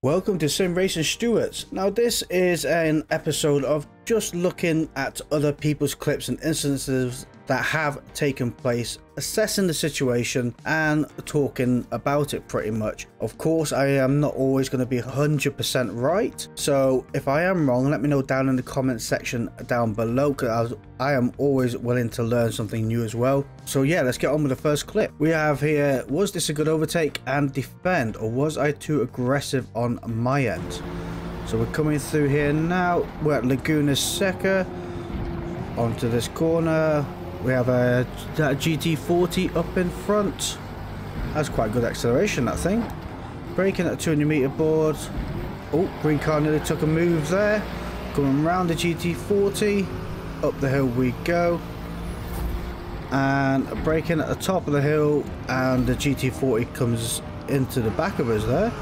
Welcome to Sim Racing Stewards. Now this is an episode of just looking at other people's clips and instances that have taken place, assessing the situation and talking about it pretty much. Of course, I am not always going to be 100% right, so if I am wrong, let me know down in the comment section down below, because I am always willing to learn something new as well. So yeah, let's get on with the first clip. We have here, was this a good overtake and defend, or was I too aggressive on my end? So we're coming through here now, we're at Laguna Seca, onto this corner. We have a GT40 up in front. That's quite good acceleration, that thing. Braking at 200 meter board. Oh, green car nearly took a move there. Coming round the GT40. Up the hill we go. And braking at the top of the hill. And the GT40 comes into the back of us there.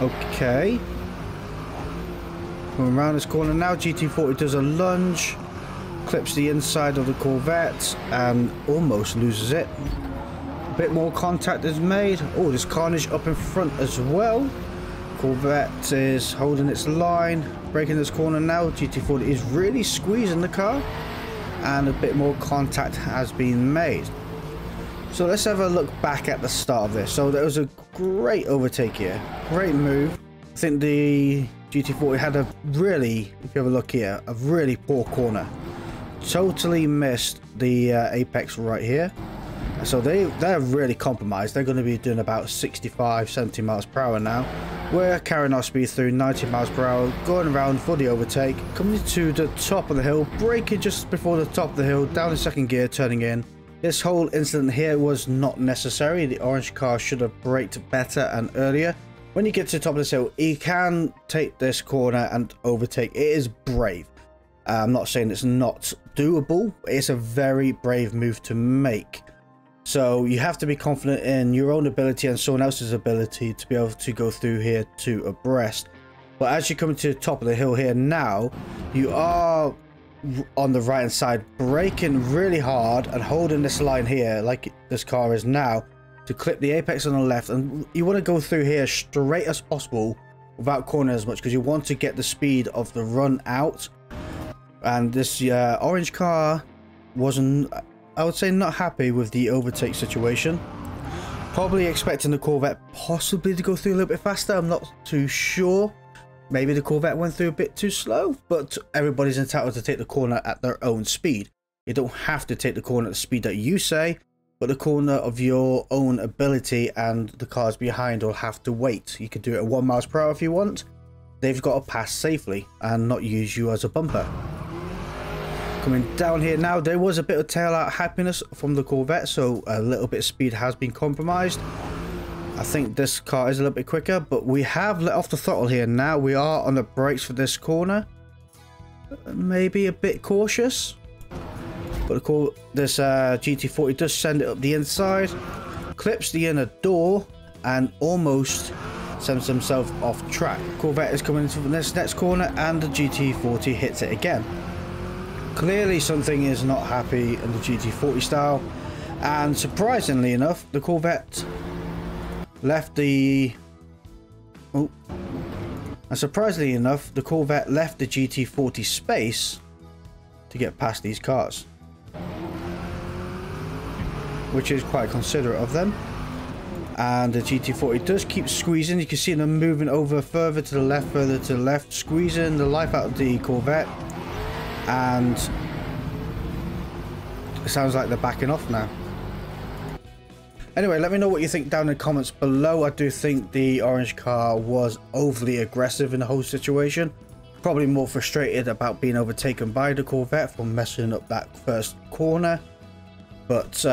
Okay. Coming around this corner now. GT40 does a lunge. Clips the inside of the Corvette and almost loses it. A bit more contact is made. Oh, there's carnage up in front as well. Corvette is holding its line, breaking this corner now. GT40 is really squeezing the car, and a bit more contact has been made. So let's have a look back at the start of this. So there was a great overtake here, great move. I think the GT40 had a really, if you have a look here, a really poor corner. Totally missed the apex right here, so they're really compromised. They're going to be doing about 65-70 miles per hour now. We're carrying our speed through 90 miles per hour, going around for the overtake, coming to the top of the hill, braking just before the top of the hill, down in second gear, turning in. This whole incident here was not necessary. The orange car should have braked better and earlier. When you get to the top of this hill, you can take this corner and overtake. It is brave. I'm not saying it's not doable. It's a very brave move to make. So you have to be confident in your own ability and someone else's ability to be able to go through here to abreast. But as you're coming to the top of the hill here now, you are on the right hand side, braking really hard and holding this line here like this car is now to clip the apex on the left. And you want to go through here straight as possible without cornering as much, because you want to get the speed of the run out. And this orange car wasn't, I would say, not happy with the overtake situation. Probably expecting the Corvette possibly to go through a little bit faster. I'm not too sure. Maybe the Corvette went through a bit too slow, but everybody's entitled to take the corner at their own speed. You don't have to take the corner at the speed that you say, but the corner of your own ability, and the cars behind will have to wait. You could do it at 1 mile per hour if you want. They've got to pass safely and not use you as a bumper. Coming down here now, there was a bit of tail out happiness from the Corvette, so a little bit of speed has been compromised. I think this car is a little bit quicker, but we have let off the throttle here now. We are on the brakes for this corner. Maybe a bit cautious, but this GT40 does send it up the inside, clips the inner door, and almost sends himself off track. Corvette is coming into this next corner, and the GT40 hits it again. Clearly something is not happy in the GT40 style, and surprisingly enough, the Corvette left the GT40 space to get past these cars, which is quite considerate of them. And the GT40 does keep squeezing. You can see them moving over further to the left, squeezing the life out of the Corvette. And it sounds like they're backing off now. Anyway, let me know what you think down in the comments below. I do think the orange car was overly aggressive in the whole situation. Probably more frustrated about being overtaken by the Corvette for messing up that first corner. But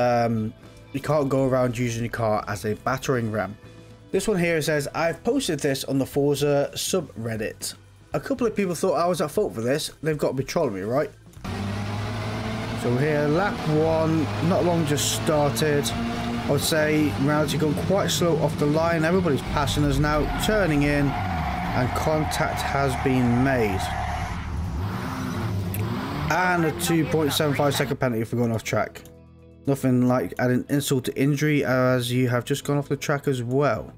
you can't go around using your car as a battering ram. This one here says, I've posted this on the Forza subreddit. A couple of people thought I was at fault for this. They've got to be trolling me, right? So here, lap 1, not long just started. I would say rounds have gone quite slow off the line. Everybody's passing us now, turning in, and contact has been made. And a 2.75 second penalty for going off track. Nothing like adding insult to injury, as you have just gone off the track as well.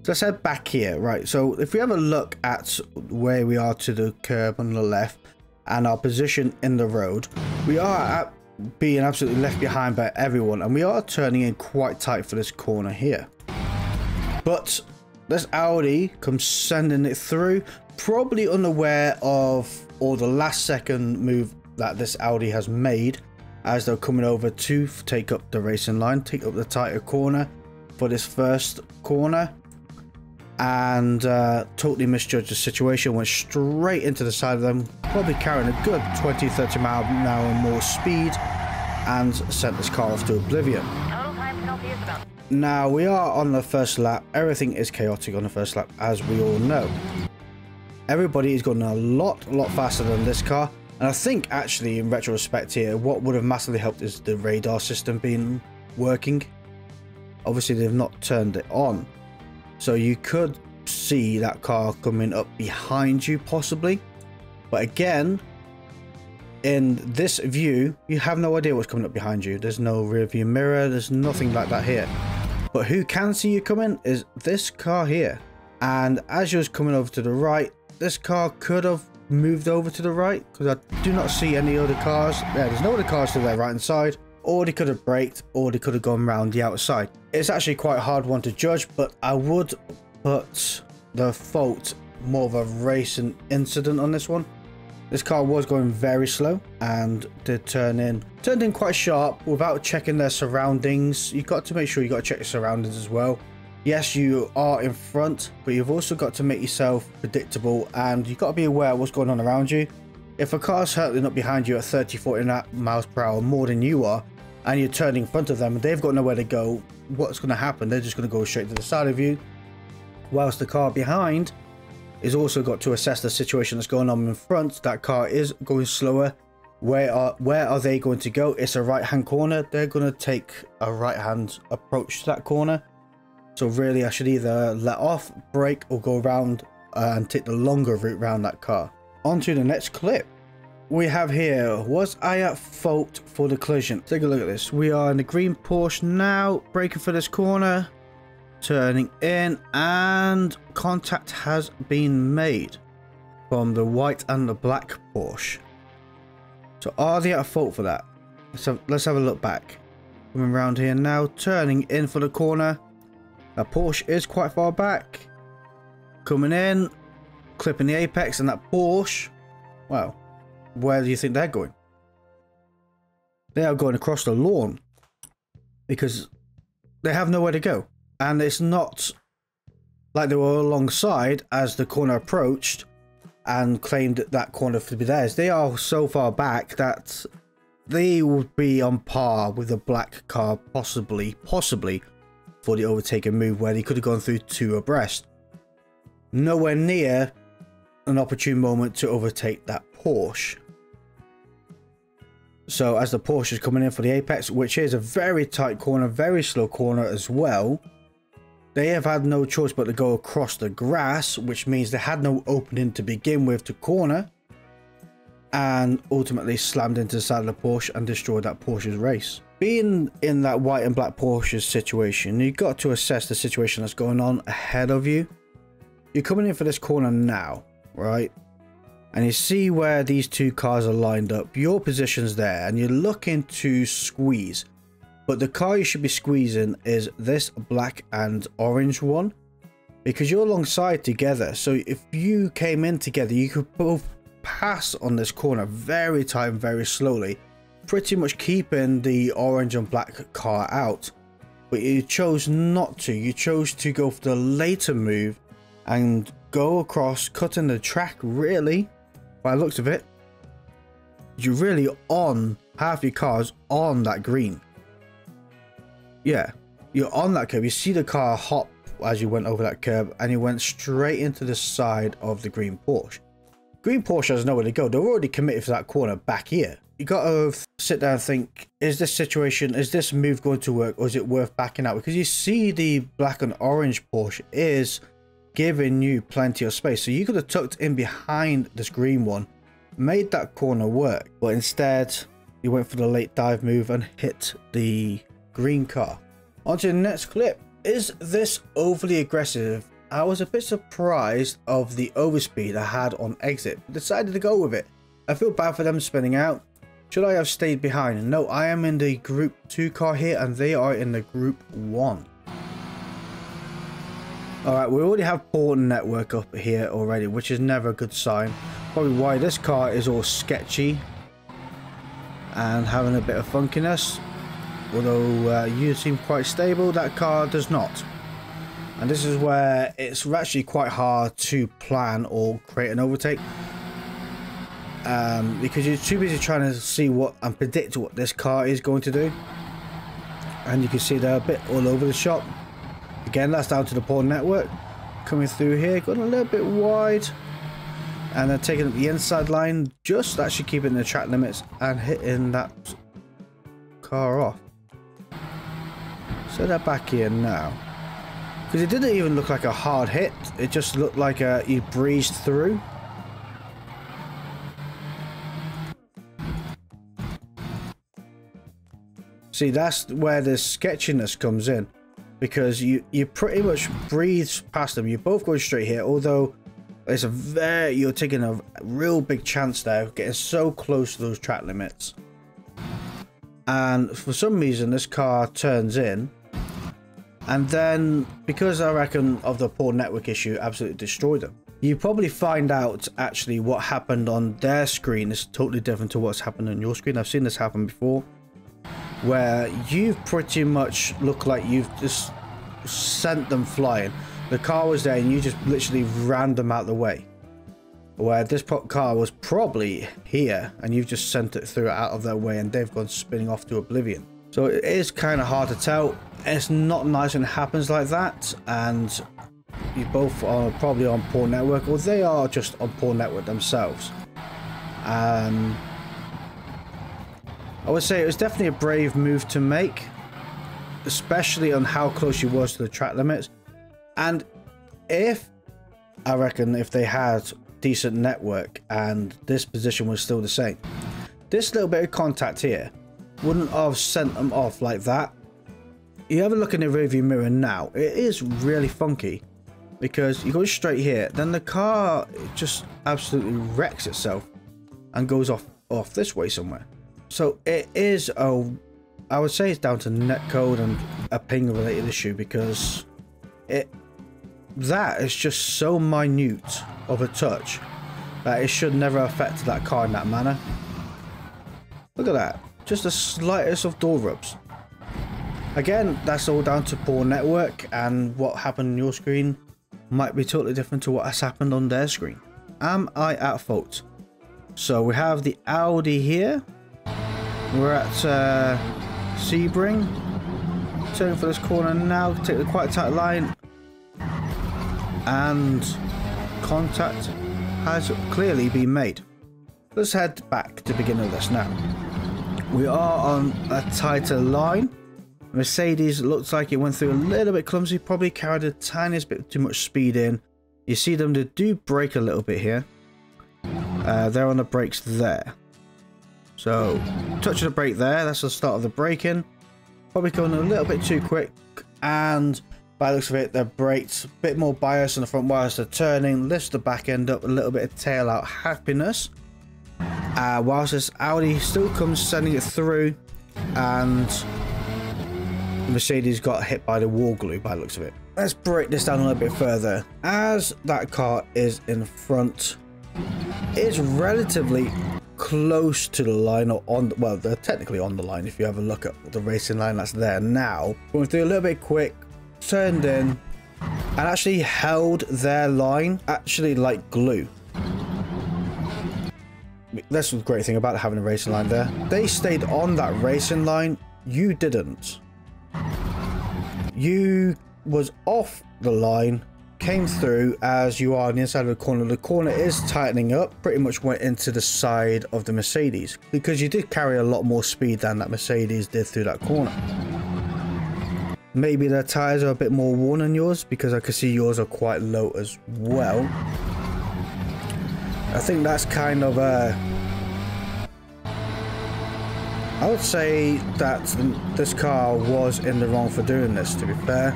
So let's head back here, right? So if we have a look at where we are to the curb on the left and our position in the road, we are being absolutely left behind by everyone, and we are turning in quite tight for this corner here. But this Audi comes sending it through, probably unaware of all the last second move that this Audi has made, as they're coming over to take up the racing line, take up the tighter corner for this first corner, and totally misjudged the situation, went straight into the side of them, probably carrying a good 20-30 mile an hour more speed, and sent this car off to oblivion. Total time penalty is about... Now we are on the first lap. Everything is chaotic on the first lap, as we all know. Everybody is going a lot faster than this car, and I think actually in retrospect here, what would have massively helped is the radar system being working. Obviously they've not turned it on, so you could see that car coming up behind you possibly, but again, in this view you have no idea what's coming up behind you. There's no rear view mirror, there's nothing like that here. But who can see you coming is this car here, and as you was coming over to the right, this car could have moved over to the right, because I do not see any other cars. Yeah, there's no other cars to their right hand side, or they could have braked, or they could have gone round the outside. It's actually quite a hard one to judge, but I would put the fault more of a racing incident on this one. This car was going very slow and did turned in quite sharp without checking their surroundings. You've got to make sure you got to check your surroundings as well. Yes, you are in front, but you've also got to make yourself predictable, and you've got to be aware of what's going on around you. If a car's hurtling up behind you at 30-40 miles per hour more than you are, and you're turning in front of them and they've got nowhere to go, what's going to happen? They're just going to go straight to the side of you, whilst the car behind is also got to assess the situation that's going on in front. That car is going slower. Where are they going to go? It's a right hand corner. They're going to take a right hand approach to that corner. So really I should either let off, brake, or go around and take the longer route around that car. On to the next clip. We have here, was I at fault for the collision? Take a look at this. We are in the green Porsche now, braking for this corner, turning in, and contact has been made from the white and the black Porsche. So are they at fault for that? Let's have a look back. Coming around here now, turning in for the corner. That Porsche is quite far back. Coming in, clipping the apex, and that Porsche, well, where do you think they're going? They are going across the lawn, because they have nowhere to go. And it's not like they were alongside as the corner approached and claimed that corner to be theirs. They are so far back that they would be on par with the black car, possibly for the overtaking move, where they could have gone through two abreast. Nowhere near an opportune moment to overtake that Porsche. So as the Porsche is coming in for the apex, which is a very tight corner, very slow corner as well, they have had no choice but to go across the grass, which means they had no opening to begin with to corner, and ultimately slammed into the side of the Porsche and destroyed that Porsche's race. Being in that white and black Porsche situation, you've got to assess the situation that's going on ahead of you. You're coming in for this corner now, right? And you see where these two cars are lined up. Your position's there, and you're looking to squeeze. But the car you should be squeezing is this black and orange one, because you're alongside together. So if you came in together, you could both pass on this corner very tight and very slowly, pretty much keeping the orange and black car out. But you chose not to. You chose to go for the later move and go across, cutting the track. Really, by the looks of it, you're really on half your cars on that green. Yeah, you're on that curb. You see the car hop as you went over that curb, and you went straight into the side of the green Porsche. Green Porsche has nowhere to go. They're already committed for that corner back here. You got to sit down and think, is this situation, is this move going to work, or is it worth backing out? Because you see the black and orange Porsche is giving you plenty of space. So you could have tucked in behind this green one, made that corner work. But instead, you went for the late dive move and hit the green car. On to the next clip. Is this overly aggressive I was a bit surprised of the overspeed I had on exit, but decided to go with it. I feel bad for them spinning out. Should I have stayed behind? No, I am in the group 2 car here and they are in the group 1. Alright, we already have poor network up here already, which is never a good sign. Probably why this car is all sketchy and having a bit of funkiness. Although you seem quite stable, that car does not. And this is where it's actually quite hard to plan or create an overtake. Because you're too busy trying to see what and predict what this car is going to do. And you can see they're a bit all over the shop. Again, that's down to the poor network. Coming through here, going a little bit wide. And then taking up the inside line, just actually keeping the track limits and hitting that car off. So they're back here now. Because it didn't even look like a hard hit. It just looked like you breezed through. See, that's where the sketchiness comes in. Because you pretty much breathe past them. You're both going straight here. Although it's you're taking a real big chance there of getting so close to those track limits. And for some reason this car turns in. And then, because I reckon of the poor network issue, absolutely destroyed them. You probably find out actually what happened on their screen is totally different to what's happened on your screen. I've seen this happen before, where you've pretty much looked like you've just sent them flying. The car was there and you just literally ran them out the way. Where this car was probably here and you've just sent it through out of their way and they've gone spinning off to oblivion. So it is kind of hard to tell. It's not nice when it happens like that, and you both are probably on poor network, or they are just on poor network themselves. I would say it was definitely a brave move to make, especially on how close you was to the track limits. And I reckon if they had decent network and this position was still the same, this little bit of contact here wouldn't have sent them off like that. You have a look in the rearview mirror now, it is really funky because you go straight here, then the car just absolutely wrecks itself and goes off this way somewhere. So it is I would say it's down to netcode and a ping related issue, because that is just so minute of a touch that it should never affect that car in that manner. Look at that, just the slightest of door rubs. Again, that's all down to poor network, and what happened on your screen might be totally different to what has happened on their screen. Am I at fault? So we have the Audi here. We're at Sebring. Turning for this corner now, take the quite tight line. And contact has clearly been made. Let's head back to the beginning of this now. We are on a tighter line. Mercedes looks like it went through a little bit clumsy, probably carried a tiniest bit too much speed in. You see them, they do brake a little bit here. They're on the brakes there. So, touch of the brake there, that's the start of the braking. Probably going a little bit too quick, and by the looks of it, they're braked. A bit more bias on the front whilst they're turning, lifts the back end up, a little bit of tail out happiness. Whilst this Audi still comes sending it through, and Mercedes got hit by the wall glue by the looks of it. Let's break this down a little bit further. As that car is in front, it's relatively close to the line, or on, well, they're technically on the line if you have a look at the racing line that's there now. Going through a little bit quick, turned in, and actually held their line, actually like glue. That's the great thing about having a racing line there. They stayed on that racing line, you didn't. You was off the line, came through as you are on the inside of the corner. The corner is tightening up, pretty much went into the side of the Mercedes, because you did carry a lot more speed than that Mercedes did through that corner. Maybe their tyres are a bit more worn than yours, because I can see yours are quite low as well. I think that's kind of I would say that this car was in the wrong for doing this, to be fair.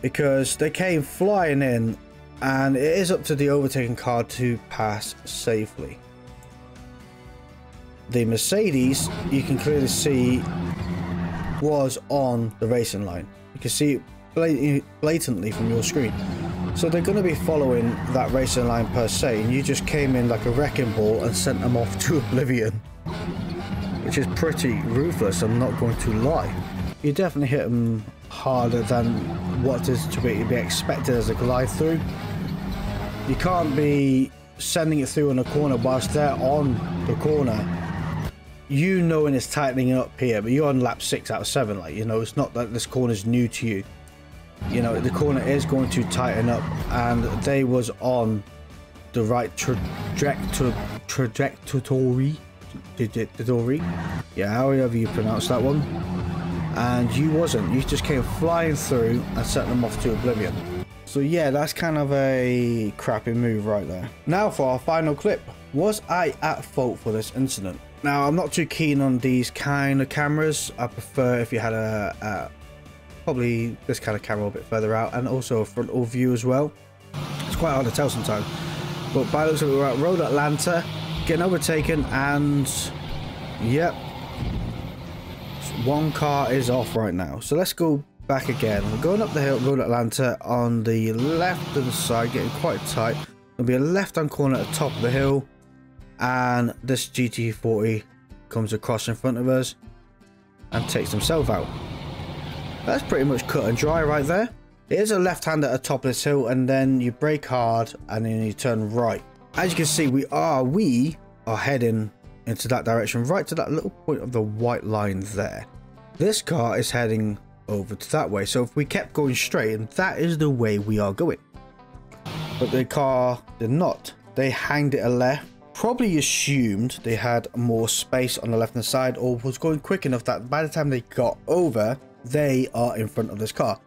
because they came flying in, and it is up to the overtaking car to pass safely. The Mercedes, you can clearly see, was on the racing line. You can see it blatantly from your screen. So they're going to be following that racing line per se, and you just came in like a wrecking ball and sent them off to oblivion, which is pretty ruthless, I'm not going to lie. You definitely hit them harder than what is to be expected as a glide through. You can't be sending it through on a corner whilst they're on the corner. You know when it's tightening up here, but you're on lap 6 out of 7. Like, you know, it's not that this corner is new to you. You know, the corner is going to tighten up, and they was on the right trajectory. Yeah, however you pronounce that one. And you wasn't. You just came flying through and sent them off to oblivion. So yeah, that's kind of a crappy move right there. Now for our final clip. Was I at fault for this incident? Now, I'm not too keen on these kind of cameras. I prefer if you had probably this kind of camera a bit further out, and also a frontal view as well. It's quite hard to tell sometimes. But by the looks of it, we're at Road Atlanta, getting overtaken, and yep, one car is off right now. So let's go back again. We're going up the hill, Road Atlanta, on the left hand side, getting quite tight. There'll be a left-hand corner at the top of the hill, and this GT40 comes across in front of us and takes himself out. That's pretty much cut and dry right there. It is a left-hand at the top of this hill, and then you brake hard and then you turn right. As you can see, we are heading into that direction, right to that little point of the white line there. This car is heading over to that way, so if we kept going straight, and that is the way we are going. But the car did not. They hanged it a left, probably assumed they had more space on the left hand side, or was going quick enough that by the time they got over, they are in front of this car.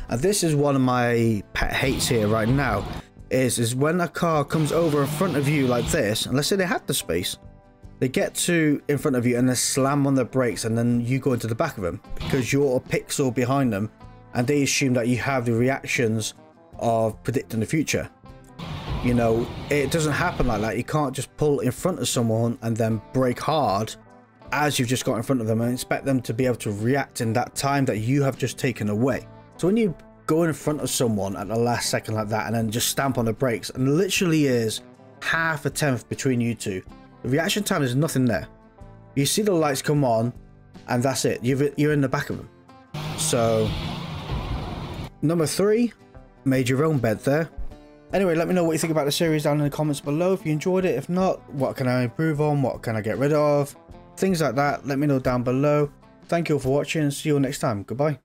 And this is one of my pet hates here right now, is when a car comes over in front of you like this, and let's say they had the space, they get to in front of you and then slam on the brakes, and then you go into the back of them because you're a pixel behind them, and they assume that you have the reactions of predicting the future. You know, it doesn't happen like that. You can't just pull in front of someone and then brake hard as you've just got in front of them and expect them to be able to react in that time that you have just taken away. So when you go in front of someone at the last second like that and then just stamp on the brakes, and literally is half a tenth between you two, the reaction time is nothing there. You see the lights come on and that's it. You're in the back of them. So number 3, made your own bed there. Anyway, let me know what you think about the series down in the comments below if you enjoyed it. If not, what can I improve on? What can I get rid of? Things like that, let me know down below. Thank you all for watching, and see you all next time. Goodbye.